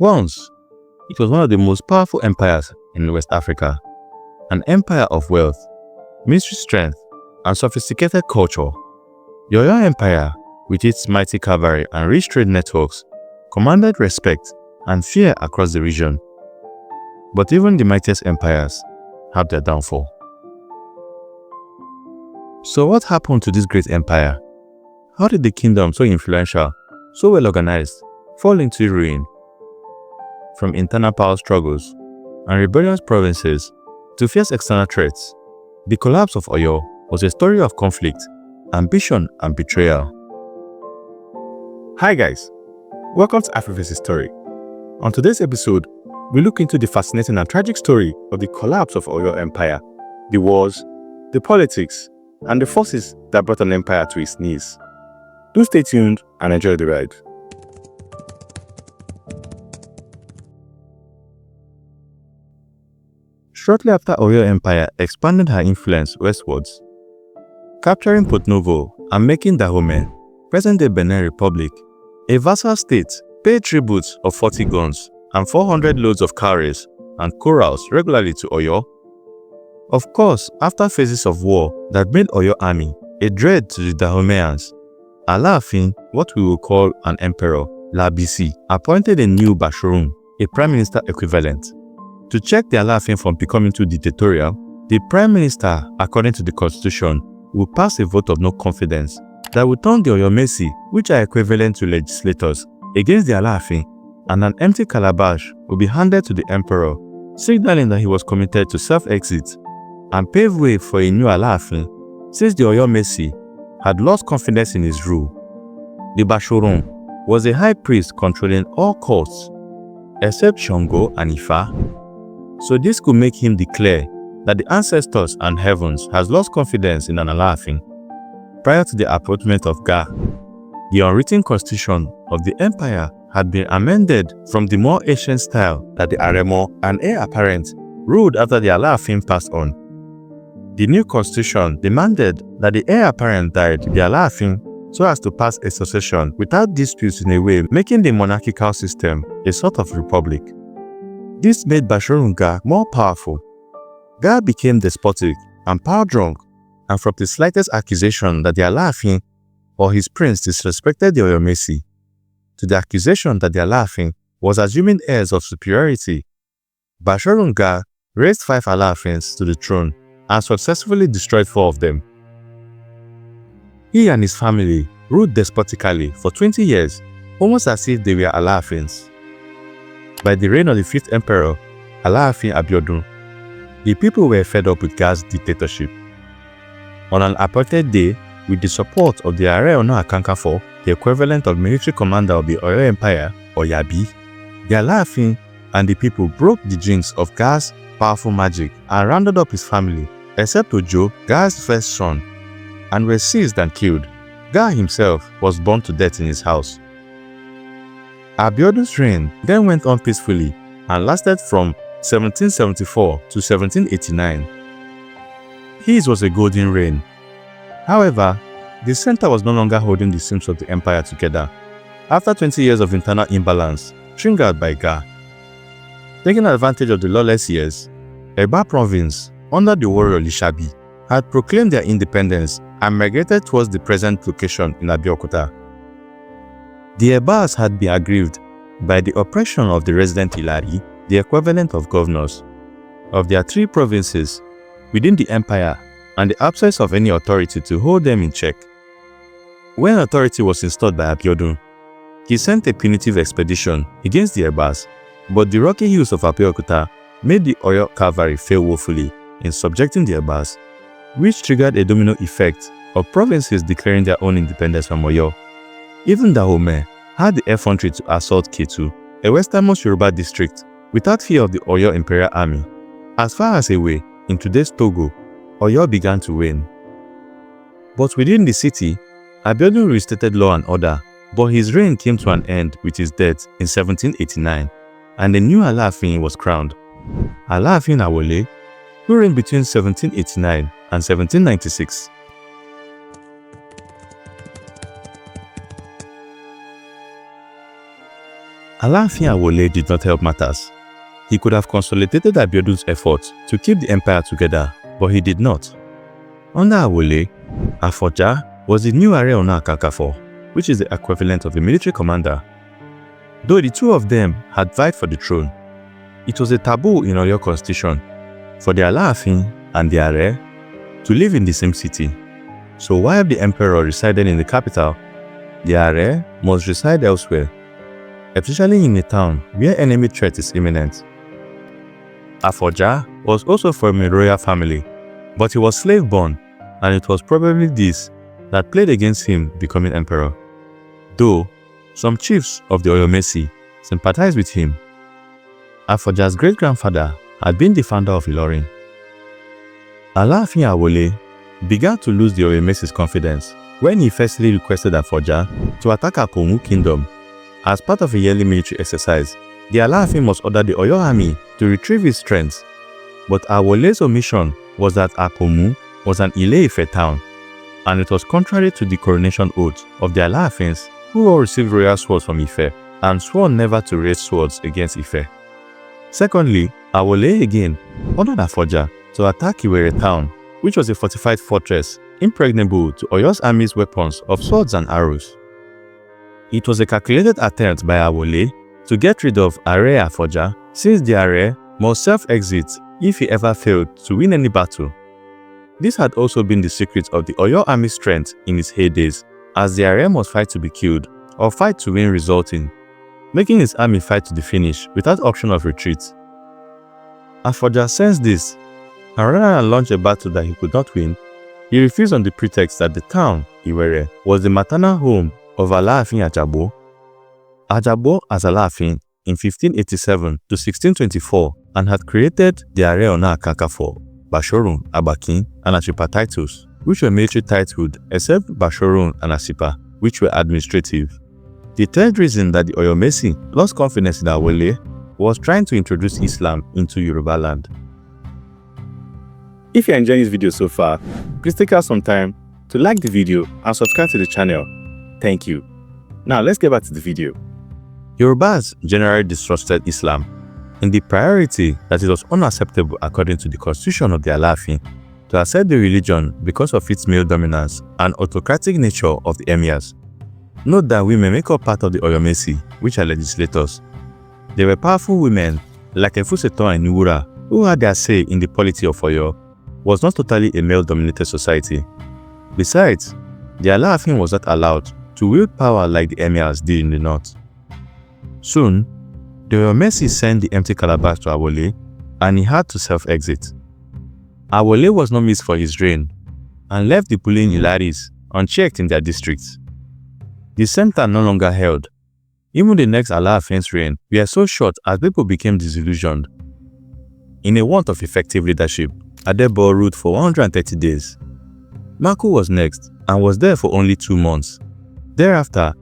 Once, it was one of the most powerful empires in West Africa, an empire of wealth, military strength, and sophisticated culture. The Oyo Empire, with its mighty cavalry and rich trade networks, commanded respect and fear across the region. But even the mightiest empires have their downfall. So what happened to this great empire? How did the kingdom, so influential, so well organized, fall into ruin? From internal power struggles and rebellious provinces to fierce external threats, the collapse of Oyo was a story of conflict, ambition, and betrayal. Hi guys, welcome to Afroverse's story. On today's episode, we look into the fascinating and tragic story of the collapse of Oyo Empire, the wars, the politics, and the forces that brought an empire to its knees. Do stay tuned and enjoy the ride. Shortly after Oyo Empire expanded her influence westwards, capturing Porto-Novo and making Dahomey, present-day Benin Republic, a vassal state, paid tributes of 40 guns and 400 loads of cowries and corrals regularly to Oyo. Of course, after phases of war that made Oyo army a dread to the Dahomeyans, Alaafin, what we will call an emperor, Labisi, appointed a new Bashorum, a prime minister equivalent. To check the Alaafin from becoming too dictatorial, the prime minister, according to the constitution, will pass a vote of no confidence that will turn the Oyomesi, which are equivalent to legislators, against the Alaafin, and an empty calabash will be handed to the emperor, signaling that he was committed to self-exit, and pave way for a new Alaafin, since the Oyomesi had lost confidence in his rule. The Bashorum was a high priest controlling all courts, except Shango and Ifa, so this could make him declare that the ancestors and heavens has lost confidence in an Alaafin. Prior to the appointment of Ga, the unwritten constitution of the empire had been amended from the more ancient style that the Aremo and heir apparent ruled after the Alaafin passed on. The new constitution demanded that the heir apparent died the Alaafin so as to pass a succession without disputes, in a way making the monarchical system a sort of republic. This made Bashorum Ga more powerful. Ga became despotic and power-drunk, and from the slightest accusation that the Alaafin or his prince disrespected the Oyomesi, to the accusation that the Alaafin was assuming heirs of superiority, Bashorum Ga raised 5 Alaafins to the throne and successfully destroyed 4 of them. He and his family ruled despotically for 20 years, almost as if they were Alaafins. By the reign of the 5th emperor, Alaafin Abiodun, the people were fed up with Ga's dictatorship. On an appointed day, with the support of the Are Ona Akankafo, the equivalent of military commander of the Oyo Empire, or Yabi, the Alaafin and the people broke the jinx of Ga's powerful magic and rounded up his family, except Ojo, Ga's first son, and were seized and killed. Ga himself was burned to death in his house. Abiodun's reign then went on peacefully and lasted from 1774 to 1789. His was a golden reign. However, the center was no longer holding the seams of the empire together after 20 years of internal imbalance triggered by Ga. Taking advantage of the lawless years, Eba province, under the warrior Lishabi, had proclaimed their independence and migrated towards the present location in Abeokuta. The Ebas had been aggrieved by the oppression of the resident Ilari, the equivalent of governors, of their 3 provinces within the empire, and the absence of any authority to hold them in check. When authority was installed by Abiodun, he sent a punitive expedition against the Ebas, but the rocky hills of Abeokuta made the Oyo cavalry fail woefully in subjecting the Ebas, which triggered a domino effect of provinces declaring their own independence from Oyo. Even Dahomey had the effrontery to assault Ketu, a westernmost Yoruba district, without fear of the Oyo Imperial Army. As far as away, in today's Togo, Oyo began to wane. But within the city, Abiodun restated law and order, but his reign came to an end with his death in 1789, and a new Alaafin was crowned, Alaafin Awole, who reigned between 1789 and 1796. Alaafin Awole did not help matters. He could have consolidated Abiodun's efforts to keep the empire together, but he did not. Under Awole, Afoja was the new Ààrẹ Ọ̀nà Kakanfò, which is the equivalent of a military commander. Though the two of them had vied for the throne, it was a taboo in Oyo constitution for the Alaafin and the Ààrẹ to live in the same city. So while the emperor resided in the capital, the Ààrẹ must reside elsewhere, especially in a town where enemy threat is imminent. Afoja was also from a royal family, but he was slave-born, and it was probably this that played against him becoming emperor. Though some chiefs of the Oyomesi sympathized with him. Afoja's great-grandfather had been the founder of Ilorin. Alaafin Awole began to lose the Oyomesi's confidence when he firstly requested Afoja to attack Akomu kingdom. As part of a yearly military exercise, the Alaafin must order the Oyo army to retrieve its strength. But Awole's omission was that Akomu was an Ile-Ife town, and it was contrary to the coronation oath of the Alaafins, who all received royal swords from Ife and swore never to raise swords against Ife. Secondly, Awole again ordered Afoja to attack Iwere town, which was a fortified fortress impregnable to Oyo's army's weapons of swords and arrows. It was a calculated attempt by Awole to get rid of Ààrẹ Afoja, since the Ààrẹ must self-exit if he ever failed to win any battle. This had also been the secret of the Oyo army's strength in its heydays, as the Ààrẹ must fight to be killed or fight to win resulting, making his army fight to the finish without option of retreat. Afoja sensed this, and rather than launch a battle that he could not win, he refused on the pretext that the town, Iwere, was the maternal home of Alaafin Ajabo. Ajabo as Alaafin in 1587 to 1624 and had created the Ààrẹ Ọ̀nà Kakanfò, Bashorun, Abakin, and Asipa titles, which were military titled except Bashorun and Asipa, which were administrative. The third reason that the Oyomesi lost confidence in Awole was trying to introduce Islam into Yoruba land. If you're enjoying this video so far, please take out some time to like the video and subscribe to the channel. Thank you. Now let's get back to the video. Yorubas generally distrusted Islam in the priority that it was unacceptable according to the constitution of the Alaafin to accept the religion because of its male dominance and autocratic nature of the emirs. Note that women make up part of the Oyomesi, which are legislators. They were powerful women like Efuseton and Iwura, who had their say in the polity of Oyo. Was not totally a male-dominated society. Besides, the Alaafin was not allowed to wield power like the emirs did in the north. Soon, the Oyomesi sent the empty calabash to Awole, and he had to self-exit. Awole was not missed for his reign, and left the bullying Ilaris unchecked in their districts. The center no longer held. Even the next Alaafin's reign were so short as people became disillusioned. In a want of effective leadership, Adebo ruled for 130 days. Maku was next and was there for only 2 months. Thereafter,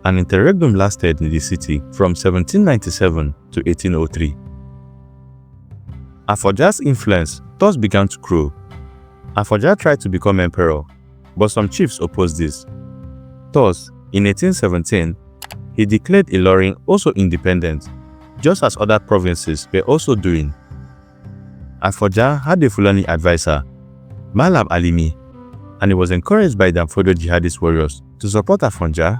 an interregnum lasted in the city from 1797 to 1803. Afoja's influence thus began to grow. Afoja tried to become emperor, but some chiefs opposed this. Thus, in 1817, he declared Ilorin also independent, just as other provinces were also doing. Afoja had a Fulani advisor, Malam Alimi, and he was encouraged by the Amfodo jihadist warriors to support Afoja.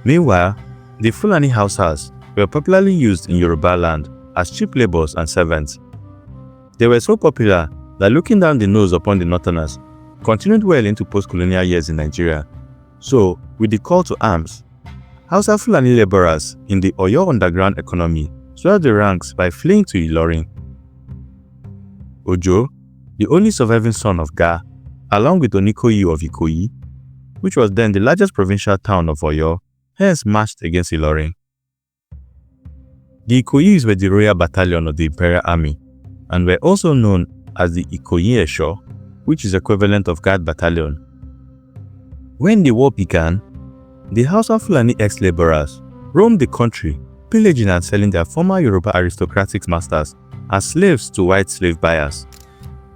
Meanwhile, the Fulani Hausas were popularly used in Yoruba land as cheap laborers and servants. They were so popular that looking down the nose upon the Northerners continued well into post-colonial years in Nigeria. So, with the call to arms, Hausa Fulani laborers in the Oyo underground economy swelled the ranks by fleeing to Ilorin. Ojo, the only surviving son of Ga, along with Onikoyi of Ikoyi, which was then the largest provincial town of Oyo, hence marched against Ilorin. The Ikoyis were the royal battalion of the Imperial Army, and were also known as the Ikoyi Esho, which is equivalent of Guard Battalion. When the war began, the Hausa Fulani ex-laborers roamed the country, pillaging and selling their former Yoruba aristocratic masters as slaves to white slave buyers,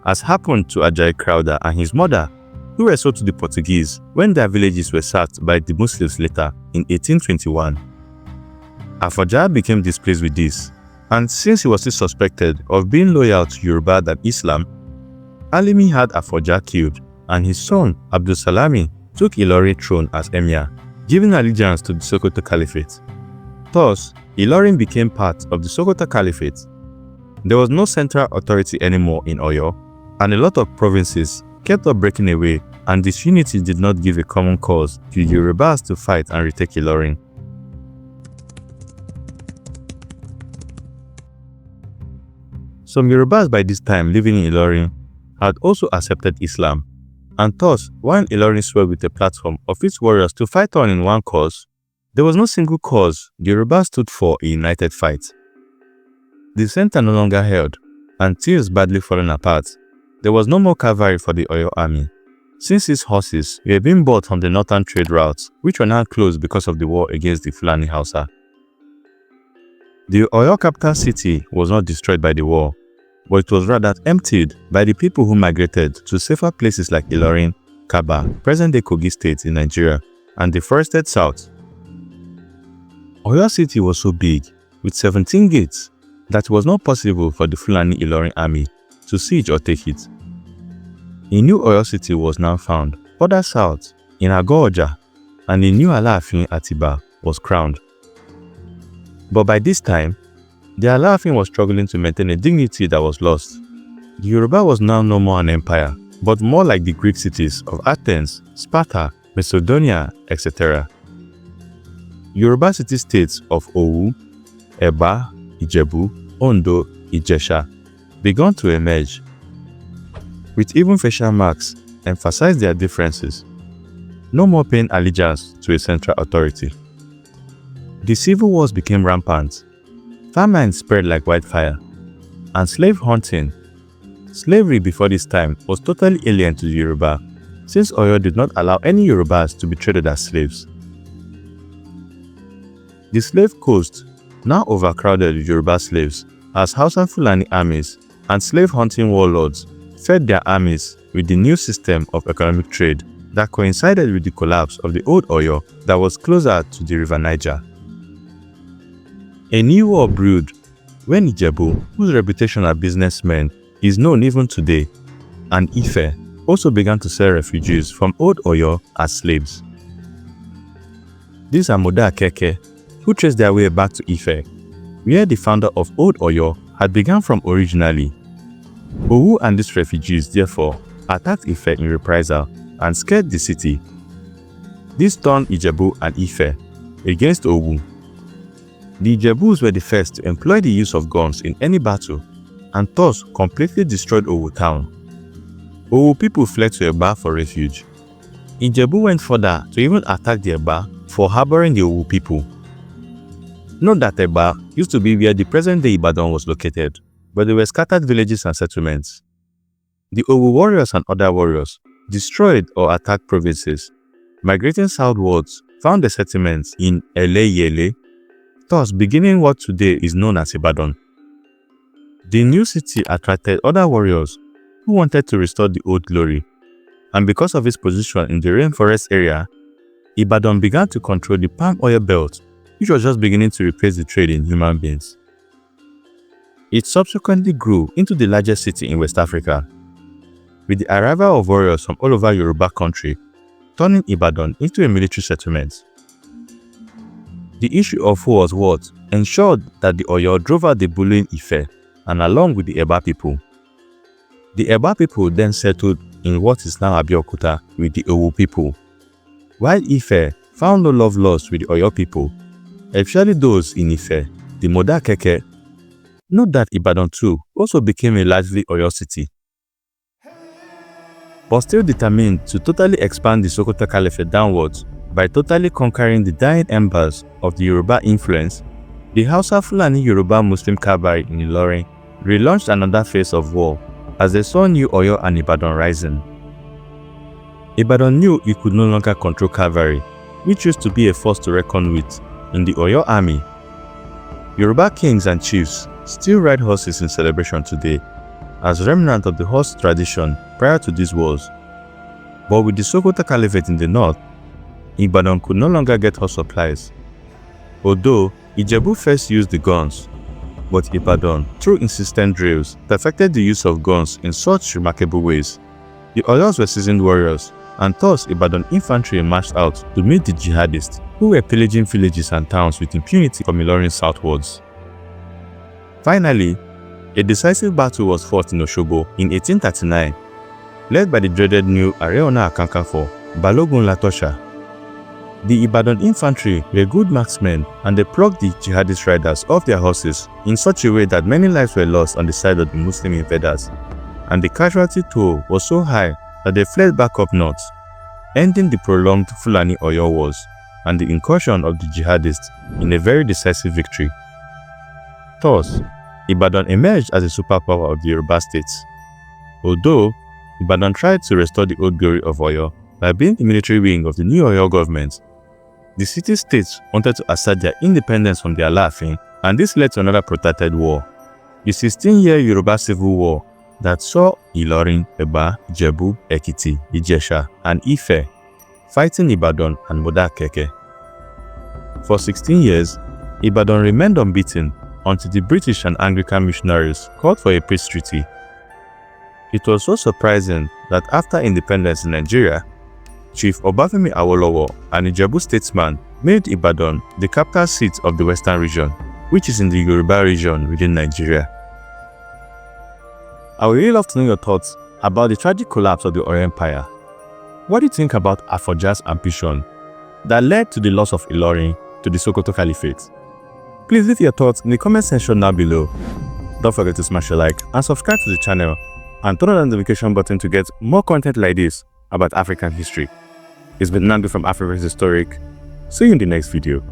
as happened to Ajayi Crowther and his mother, who were sold to the Portuguese when their villages were sacked by the Muslims later in 1821. Afoja became displeased with this, and since he was still suspected of being loyal to Yoruba than Islam, Alimi had Afoja killed, and his son Abdulsalami took Ilorin throne as emir, giving allegiance to the Sokoto Caliphate. Thus, Ilorin became part of the Sokoto Caliphate. There was no central authority anymore in Oyo, and a lot of provinces kept on breaking away, and disunity did not give a common cause to Yorubas to fight and retake Ilorin. Some Yorubas by this time living in Ilorin had also accepted Islam, and thus, while Ilorin swelled with a platform of its warriors to fight on in one cause, there was no single cause the Yorubas stood for a united fight. The center no longer held, and things badly falling apart. There was no more cavalry for the Oyo army, since its horses were being bought on the northern trade routes, which were now closed because of the war against the Fulani Hausa. The Oyo capital city was not destroyed by the war, but it was rather emptied by the people who migrated to safer places like Ilorin, Kaba, present-day Kogi State in Nigeria, and the forested south. Oyo city was so big, with 17 gates, that it was not possible for the Fulani Ilorin army to siege or take it. A new Oyo city was now found further south in Agooja, and a new Alaafin Atiba was crowned. But by this time, the Alaafin was struggling to maintain a dignity that was lost. The Yoruba was now no more an empire, but more like the Greek cities of Athens, Sparta, Macedonia, etc. Yoruba city-states of Owu, Eba, Ijebu, Ondo, Ijesha began to emerge, with even facial marks emphasized their differences, no more paying allegiance to a central authority. The civil wars became rampant, famine spread like wildfire, and slave hunting. Slavery before this time was totally alien to the Yoruba, since Oyo did not allow any Yorubas to be traded as slaves. The slave coast now overcrowded with Yoruba slaves, as Hausa Fulani armies and slave-hunting warlords fed their armies with the new system of economic trade that coincided with the collapse of the old Oyo that was closer to the river Niger. A new war brewed when Ijebu, whose reputation as businessmen is known even today, and Ife also began to sell refugees from old Oyo as slaves. These are Moda Akeke, who traced their way back to Ife, where the founder of old Oyo had begun from originally. Owu and these refugees therefore attacked Ife in reprisal and scared the city. This turned Ijebu and Ife against Owu. The Ijebus were the first to employ the use of guns in any battle, and thus completely destroyed Owu town. Owu people fled to Eba for refuge. Ijebu went further to even attack the Eba for harboring the Owu people. Note that Eba used to be where the present-day Ibadan was located, but there were scattered villages and settlements. The Owu warriors and other warriors destroyed or attacked provinces, migrating southwards, found the settlements in Eleyele, thus beginning what today is known as Ibadan. The new city attracted other warriors who wanted to restore the old glory, and because of its position in the rainforest area, Ibadan began to control the palm oil belt, which was just beginning to replace the trade in human beings. It subsequently grew into the largest city in West Africa, with the arrival of warriors from all over Yoruba country, turning Ibadan into a military settlement. The issue of who was what ensured that the Oyo drove out the bullying Ife, and along with the Eba people. The Eba people then settled in what is now Abeokuta with the Owu people, while Ife found no love lost with the Oyo people, especially those in Ife, the Moda Akeke. Note that Ibadan too also became a largely Oyo city. But still determined to totally expand the Sokoto Caliphate downwards by totally conquering the dying embers of the Yoruba influence, the Hausa Fulani Yoruba Muslim cavalry in Ilorin relaunched another phase of war as they saw new Oyo and Ibadan rising. Ibadan knew it could no longer control cavalry, which used to be a force to reckon with in the Oyo army. Yoruba kings and chiefs still ride horses in celebration today, as remnant of the horse tradition prior to these wars. But with the Sokoto Caliphate in the north, Ibadan could no longer get horse supplies, although Ijebu first used the guns, but Ibadan, through insistent drills, perfected the use of guns in such remarkable ways. The Oyos were seasoned warriors, and thus Ibadan infantry marched out to meet the jihadists who were pillaging villages and towns with impunity from Ilorin southwards. Finally, a decisive battle was fought in Osogbo in 1839, led by the dreaded new Areona Akankanfo, Balogun Latosha. The Ibadan infantry were good marksmen, and they plucked the jihadist riders off their horses in such a way that many lives were lost on the side of the Muslim invaders, and the casualty toll was so high that they fled back up north, ending the prolonged Fulani-Oyo wars and the incursion of the jihadists in a very decisive victory. Thus, Ibadan emerged as a superpower of the Yoruba states. Although Ibadan tried to restore the old glory of Oyo by being the military wing of the new Oyo government, the city-states wanted to assert their independence from their Alaafin, and this led to another protracted war, the 16-year Yoruba Civil War that saw Ilorin, Eba, Ijebu, Ekiti, Ijesha, and Ife fighting Ibadan and Modakeke. For 16 years, Ibadan remained unbeaten until the British and Anglican missionaries called for a peace treaty. It was so surprising that after independence in Nigeria, Chief Obafemi Awolowo, an Ijebu statesman, made Ibadan the capital seat of the Western region, which is in the Yoruba region within Nigeria. I would really love to know your thoughts about the tragic collapse of the Oyo Empire. What do you think about Afoja's ambition that led to the loss of Ilorin to the Sokoto Caliphate? Please leave your thoughts in the comment section down below. Don't forget to smash a like and subscribe to the channel, and turn on the notification button to get more content like this about African history. It's been Nando from Africa's Historic. See you in the next video.